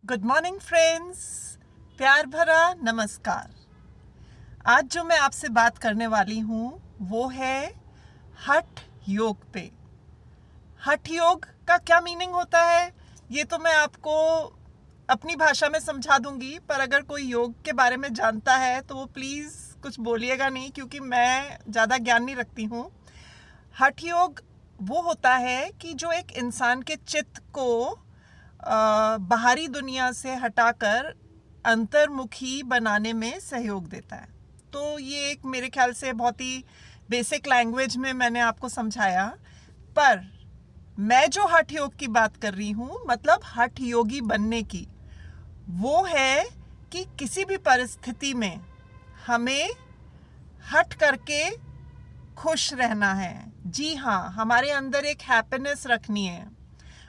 Good morning friends, प्यार भरा नमस्कार। आज जो मैं आपसे बात करने वाली हूँ वो है हठ योग पे। हठ योग का क्या मीनिंग होता है ये तो मैं आपको अपनी भाषा में समझा दूंगी, पर अगर कोई योग के बारे में जानता है तो वो प्लीज़ कुछ बोलिएगा नहीं, क्योंकि मैं ज़्यादा ज्ञान नहीं रखती हूँ। हठ योग वो होता है कि जो एक इंसान के चित्त को बाहरी दुनिया से हटाकर अंतर्मुखी बनाने में सहयोग देता है। तो ये एक मेरे ख्याल से बहुत ही बेसिक लैंग्वेज में मैंने आपको समझाया, पर मैं जो हठ योग की बात कर रही हूँ, मतलब हठ योगी बनने की, वो है कि किसी भी परिस्थिति में हमें हट करके खुश रहना है। जी हाँ, हमारे अंदर एक हैप्पीनेस रखनी है।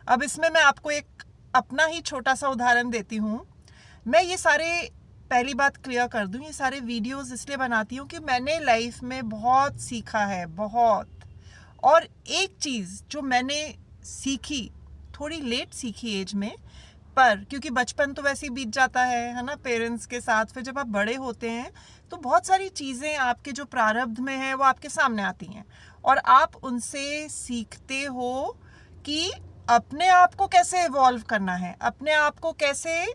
अब इसमें मैं आपको एक अपना ही छोटा सा उदाहरण देती हूँ। मैं ये सारे, पहली बात क्लियर कर दूँ, ये सारे वीडियोस इसलिए बनाती हूँ कि मैंने लाइफ में बहुत सीखा है, बहुत। और एक चीज़ जो मैंने सीखी, थोड़ी लेट सीखी एज में, पर क्योंकि बचपन तो वैसे ही बीत जाता है ना, पेरेंट्स के साथ। फिर जब आप बड़े होते हैं तो बहुत सारी चीज़ें आपके जो प्रारब्ध में है वो आपके सामने आती हैं, और आप उनसे सीखते हो कि अपने आप को कैसे इवॉल्व करना है, अपने आप को कैसे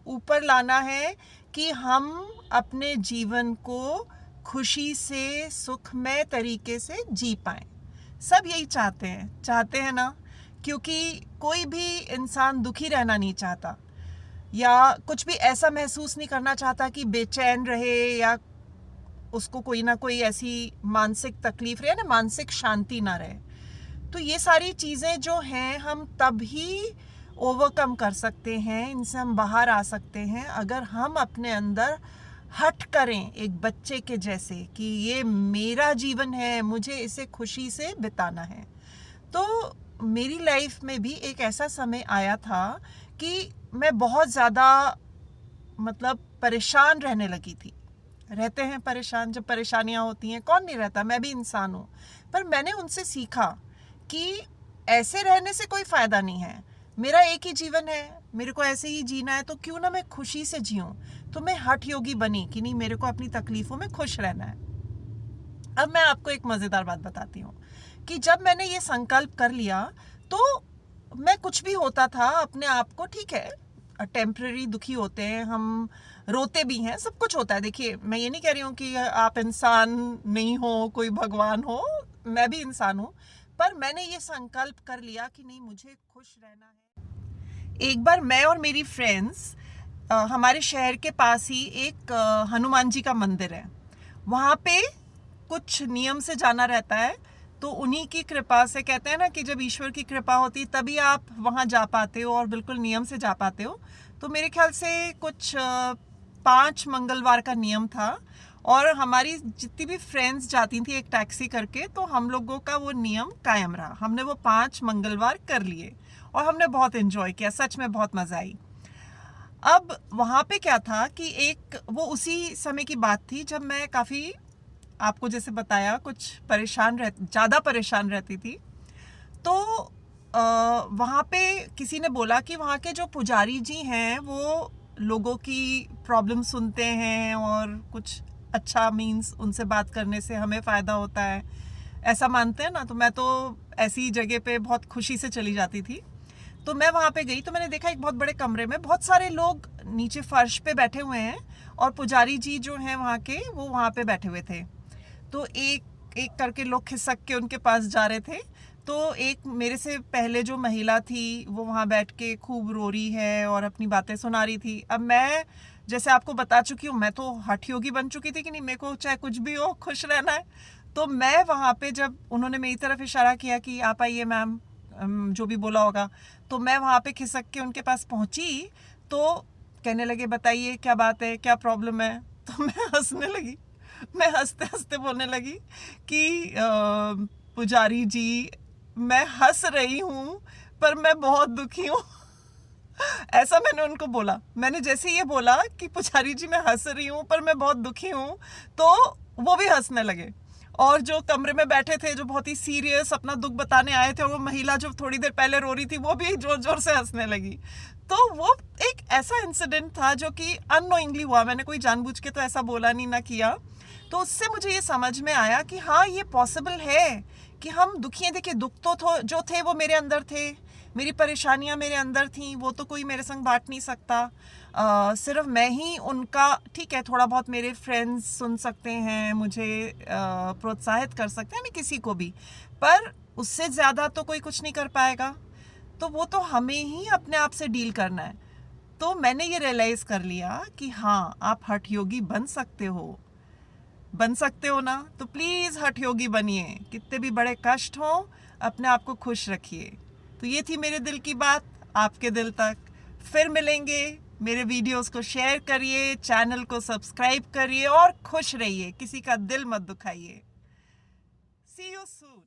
ऊपर लाना है कि हम अपने जीवन को खुशी से, सुखमय तरीके से जी पाएं। सब यही चाहते हैं ना, क्योंकि कोई भी इंसान दुखी रहना नहीं चाहता, या कुछ भी ऐसा महसूस नहीं करना चाहता कि बेचैन रहे, या उसको कोई ना कोई ऐसी मानसिक तकलीफ रहे ना, मानसिक शांति ना रहे। तो ये सारी चीज़ें जो हैं हम तभी ओवरकम कर सकते हैं, इनसे हम बाहर आ सकते हैं अगर हम अपने अंदर हट करें एक बच्चे के जैसे कि ये मेरा जीवन है, मुझे इसे खुशी से बिताना है। तो मेरी लाइफ में भी एक ऐसा समय आया था कि मैं बहुत ज़्यादा परेशान रहने लगी थी। रहते हैं परेशान, जब परेशानियां होती हैं कौन नहीं रहता, मैं भी इंसान हूँ। पर मैंने उनसे सीखा कि ऐसे रहने से कोई फ़ायदा नहीं है। मेरा एक ही जीवन है, मेरे को ऐसे ही जीना है, तो क्यों ना मैं खुशी से जीऊँ। तो मैं हठ योगी बनी कि नहीं, मेरे को अपनी तकलीफ़ों में खुश रहना है। अब मैं आपको एक मज़ेदार बात बताती हूँ कि जब मैंने ये संकल्प कर लिया तो मैं, कुछ भी होता था अपने आप को, ठीक है टेम्पररी दुखी होते हैं हम, रोते भी हैं, सब कुछ होता है। देखिए, मैं ये नहीं कह रही हूँ कि आप इंसान नहीं हो, कोई भगवान हो, मैं भी इंसान हूँ। पर मैंने ये संकल्प कर लिया कि नहीं, मुझे खुश रहना है। एक बार मैं और मेरी फ्रेंड्स, हमारे शहर के पास ही एक हनुमान जी का मंदिर है, वहाँ पे कुछ नियम से जाना रहता है। तो उन्हीं की कृपा से, कहते हैं ना कि जब ईश्वर की कृपा होती है तभी आप वहाँ जा पाते हो, और बिल्कुल नियम से जा पाते हो। तो मेरे ख्याल से कुछ 5 मंगलवार का नियम था, और हमारी जितनी भी फ्रेंड्स जाती थी एक टैक्सी करके, तो हम लोगों का वो नियम कायम रहा। हमने वो 5 मंगलवार कर लिए और हमने बहुत एंजॉय किया, सच में बहुत मज़ा आई। अब वहाँ पे क्या था कि एक, वो उसी समय की बात थी जब मैं काफ़ी, आपको जैसे बताया, कुछ ज़्यादा परेशान रहती थी। तो वहाँ पे किसी ने बोला कि वहाँ के जो पुजारी जी हैं वो लोगों की प्रॉब्लम सुनते हैं, और कुछ अच्छा मीन्स उनसे बात करने से हमें फ़ायदा होता है, ऐसा मानते हैं ना। तो मैं तो ऐसी जगह पे बहुत खुशी से चली जाती थी। तो मैं वहाँ पे गई तो मैंने देखा एक बहुत बड़े कमरे में बहुत सारे लोग नीचे फर्श पे बैठे हुए हैं, और पुजारी जी जो हैं वहाँ के, वो वहाँ पे बैठे हुए थे। तो एक एक करके लोग खिसक के उनके पास जा रहे थे। तो एक मेरे से पहले जो महिला थी वो वहाँ बैठ के खूब रो रही है और अपनी बातें सुना रही थी। अब मैं, जैसे आपको बता चुकी हूँ, मैं तो हठ योगी बन चुकी थी कि नहीं, मेरे को चाहे कुछ भी हो खुश रहना है। तो मैं वहाँ पे, जब उन्होंने मेरी तरफ इशारा किया कि आप आइए मैम, जो भी बोला होगा, तो मैं वहाँ पे खिसक के उनके पास पहुँची। तो कहने लगे, बताइए क्या बात है, क्या प्रॉब्लम है। तो मैं हंसने लगी, मैं हंसते हंसते बोलने लगी कि पुजारी जी, मैं हंस रही हूँ पर मैं बहुत दुखी हूँ। ऐसा मैंने उनको बोला। मैंने जैसे ये बोला कि पुजारी जी मैं हंस रही हूँ पर मैं बहुत दुखी हूँ, तो वो भी हंसने लगे। और जो कमरे में बैठे थे, जो बहुत ही सीरियस अपना दुख बताने आए थे, और वो महिला जो थोड़ी देर पहले रो रही थी, वो भी जोर जोर से हंसने लगी। तो वो एक ऐसा इंसिडेंट था जो कि अननोइंगली हुआ, मैंने कोई जानबूझ के तो ऐसा बोला नहीं ना किया। तो उससे मुझे ये समझ में आया कि हाँ, ये पॉसिबल है कि हम दुखी हैं। देखिए, दुख तो जो थे वो मेरे अंदर थे, मेरी परेशानियां मेरे अंदर थी, वो तो कोई मेरे संग बांट नहीं सकता। सिर्फ मैं ही उनका, ठीक है, थोड़ा बहुत मेरे फ्रेंड्स सुन सकते हैं, मुझे प्रोत्साहित कर सकते हैं, नहीं किसी को भी, पर उससे ज़्यादा तो कोई कुछ नहीं कर पाएगा। तो वो तो हमें ही अपने आप से डील करना है। तो मैंने ये रियलाइज़ कर लिया कि हाँ, आप हठ योगी बन सकते हो ना, तो प्लीज़ हठ योगी बनिए। कितने भी बड़े कष्ट हों, अपने आप को खुश रखिए। तो ये थी मेरे दिल की बात आपके दिल तक। फिर मिलेंगे। मेरे वीडियोस को शेयर करिए, चैनल को सब्सक्राइब करिए और खुश रहिए, किसी का दिल मत दुखाइए। सी यू सून।